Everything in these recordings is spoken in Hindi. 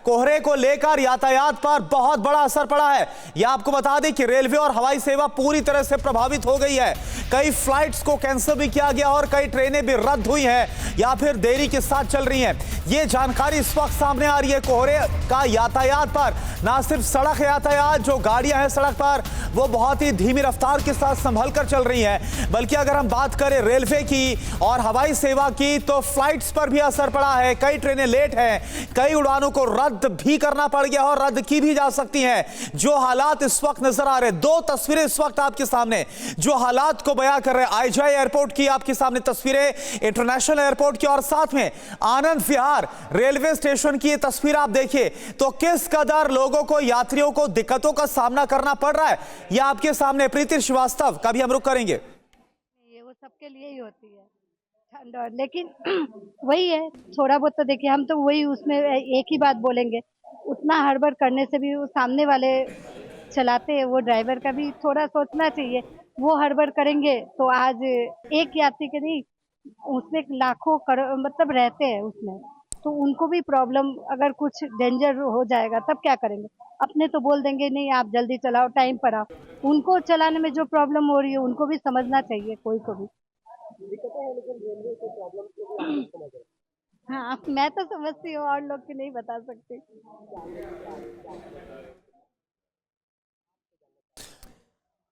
कोहरे को लेकर यातायात पर बहुत बड़ा असर पड़ा है। यह आपको बता दें कि रेलवे और हवाई सेवा पूरी तरह से प्रभावित हो गई है। कई फ्लाइट्स को कैंसिल भी किया गया और कई ट्रेनें भी रद्द हुई हैं या फिर देरी के साथ चल रही हैं। ये जानकारी इस वक्त सामने आ रही है। कोहरे का यातायात पर ना सिर्फ सड़क यातायात, जो गाड़ियां हैं सड़क पर वो बहुत ही धीमी रफ्तार के साथ संभल कर चल रही हैं, बल्कि अगर हम बात करें रेलवे की और हवाई सेवा की तो फ्लाइट्स पर भी असर पड़ा है। कई ट्रेनें लेट हैं, कई उड़ानों को रद्द भी करना पड़ गया और रद्द की भी जा सकती हैं। जो हालात इस वक्त नजर आ रहे हैं, दो तस्वीरें इस वक्त आपके सामने जो हालात को बयां कर रहे हैं। आईजीआई एयरपोर्ट की आपके सामने तस्वीरें, इंटरनेशनल एयरपोर्ट की, और साथ में आनंद विहार रेलवे स्टेशन की ये तस्वीर आप देखिए तो किस कदर लोगों को, यात्रियों को दिक्कतों का सामना करना पड़ रहा है। यह आपके सामने प्रीति श्रीवास्तव का भी हम रुख करेंगे। ये वो सबके लिए ही होती है ठंड, और लेकिन वही है, थोड़ा बहुत तो देखिए, हम तो वही उसमें एक ही बात बोलेंगे, उतना हड़बड़ करने से भी वो सामने वाले चलाते हैं वो ड्राइवर का भी थोड़ा सोचना चाहिए। वो हड़बड़ करेंगे तो आज एक यात्री के नहीं, उसमें लाखों मतलब रहते हैं उसमें, तो उनको भी प्रॉब्लम, अगर कुछ डेंजर हो जाएगा तब क्या करेंगे। अपने तो बोल देंगे नहीं आप जल्दी चलाओ, टाइम पर आओ, उनको चलाने में जो प्रॉब्लम हो रही है उनको भी समझना चाहिए, कोई को भी। हाँ, मैं तो समझती हूँ, और लोग की नहीं बता सकती।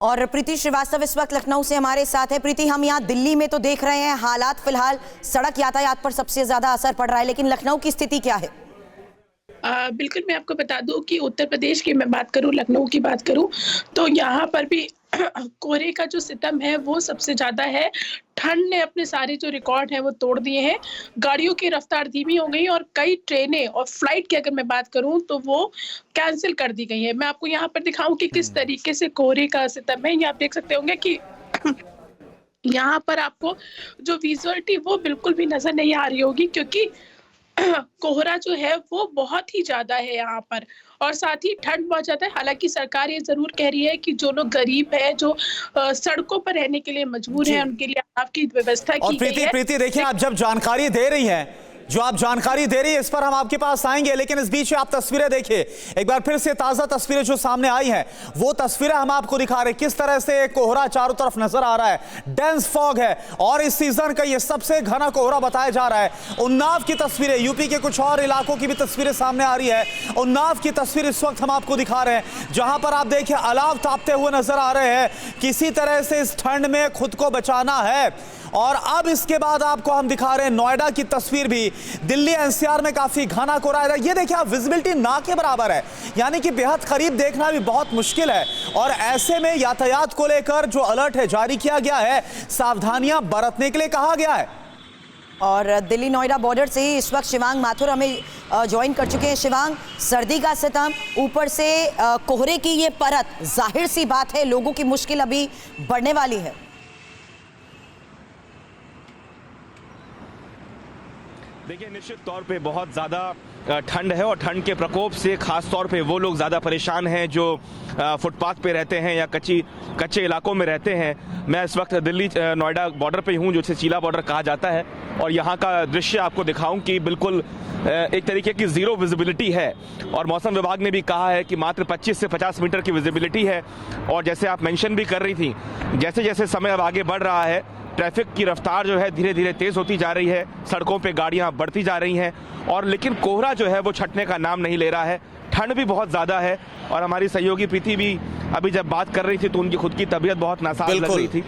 और प्रीति श्रीवास्तव इस वक्त लखनऊ से हमारे साथ है। प्रीति, हम यहाँ दिल्ली में तो देख रहे हैं हालात फिलहाल सड़क यातायात पर सबसे ज्यादा असर पड़ रहा है, लेकिन लखनऊ की स्थिति क्या है? बिल्कुल, मैं आपको बता दूं कि उत्तर प्रदेश की मैं बात करूं, लखनऊ की बात करूं तो यहाँ पर भी कोहरे का जो सितम है वो सबसे ज्यादा है। ठंड ने अपने सारे जो रिकॉर्ड हैं वो तोड़ दिए हैं। गाड़ियों की रफ्तार धीमी हो गई और कई ट्रेनें और फ्लाइट की अगर मैं बात करूं तो वो कैंसिल कर दी गई है। मैं आपको यहाँ पर दिखाऊं कि किस तरीके से कोहरे का सितम है। ये आप देख सकते होंगे कि यहाँ पर आपको जो विजुअलिटी वो बिल्कुल भी नजर नहीं आ रही होगी, क्योंकि कोहरा जो है वो बहुत ही ज्यादा है यहाँ पर, और साथ ही ठंड बहुत ज्यादा है। हालांकि सरकार ये जरूर कह रही है कि जो लोग गरीब है, जो सड़कों पर रहने के लिए मजबूर हैं, उनके लिए आपकी व्यवस्था की गई है। प्रीति देखिए, आप जब जानकारी दे रही हैं, जो आप जानकारी दे रही है इस पर हम आपके पास आएंगे, लेकिन इस बीच आप तस्वीरें देखिए एक बार फिर से। ताजा तस्वीरें जो सामने आई हैं वो तस्वीरें हम आपको दिखा रहे हैं, किस तरह से कोहरा चारों तरफ नजर आ रहा है। डेंस फॉग है और इस सीजन का ये सबसे घना कोहरा बताया जा रहा है। उन्नाव की तस्वीरें, यूपी के कुछ और इलाकों की भी तस्वीरें सामने आ रही है। उन्नाव की तस्वीर इस वक्त हम आपको दिखा रहे हैं, जहां पर आप देखिए अलाव तापते हुए नजर आ रहे हैं। किसी तरह से इस ठंड में खुद को बचाना है। और अब इसके बाद आपको हम दिखा रहे हैं नोएडा की तस्वीर भी। दिल्ली एनसीआर में काफी घना कोहरा है। ये देखिए आप, विजिबिलिटी ना के बराबर है, यानी कि बेहद करीब देखना भी बहुत मुश्किल है। और ऐसे में यातायात को लेकर जो अलर्ट है जारी किया गया है, सावधानियां बरतने के लिए कहा गया है। और दिल्ली नोएडा बॉर्डर से ही इस वक्त शिवांग माथुर हमें ज्वाइन कर चुके हैं। शिवांग, सर्दी का सितम, ऊपर से कोहरे की ये परत, जाहिर सी बात है लोगों की मुश्किल अभी बढ़ने वाली है। देखिए, निश्चित तौर पे बहुत ज़्यादा ठंड है और ठंड के प्रकोप से खास तौर पे वो लोग ज़्यादा परेशान हैं जो फुटपाथ पे रहते हैं या कच्चे इलाकों में रहते हैं। मैं इस वक्त दिल्ली नोएडा बॉर्डर पे हूँ, जिसे चीला बॉर्डर कहा जाता है, और यहाँ का दृश्य आपको दिखाऊं कि बिल्कुल एक तरीके की ज़ीरो विजिबिलिटी है। और मौसम विभाग ने भी कहा है कि मात्र 25 से 50 मीटर की विजिबिलिटी है। और जैसे आप मेंशन भी कर रही थी, जैसे जैसे समय अब आगे बढ़ रहा है, ट्रैफिक की रफ्तार जो है धीरे धीरे तेज होती जा रही है, सड़कों पे गाड़ियां बढ़ती जा रही हैं, और लेकिन कोहरा जो है वो छटने का नाम नहीं ले रहा है। ठंड भी बहुत ज़्यादा है और हमारी सहयोगी प्रीति भी अभी जब बात कर रही थी तो उनकी खुद की तबीयत बहुत नासाज लग रही थी।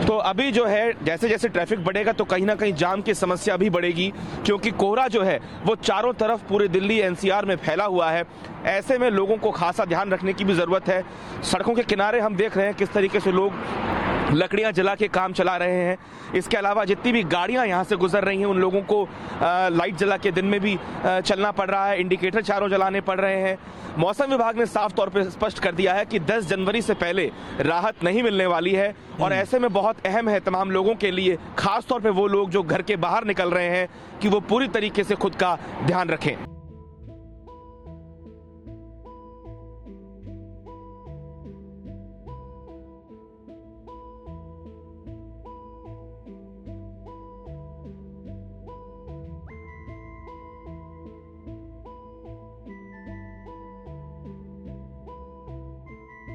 तो अभी जो है जैसे जैसे ट्रैफिक बढ़ेगा तो कहीं ना कहीं जाम की समस्या भी बढ़ेगी, क्योंकि कोहरा जो है वो चारों तरफ पूरे दिल्ली एनसीआर में फैला हुआ है। ऐसे में लोगों को खासा ध्यान रखने की भी ज़रूरत है। सड़कों के किनारे हम देख रहे हैं किस तरीके से लोग लकड़ियां जला के काम चला रहे हैं। इसके अलावा जितनी भी गाड़ियां यहां से गुजर रही हैं उन लोगों को लाइट जला के दिन में भी चलना पड़ रहा है, इंडिकेटर चारों जलाने पड़ रहे हैं। मौसम विभाग ने साफ तौर पे स्पष्ट कर दिया है कि 10 जनवरी से पहले राहत नहीं मिलने वाली है, और ऐसे में बहुत अहम है तमाम लोगों के लिए, खास तौर पे वो लोग जो घर के बाहर निकल रहे हैं, कि वो पूरी तरीके से खुद का ध्यान रखें।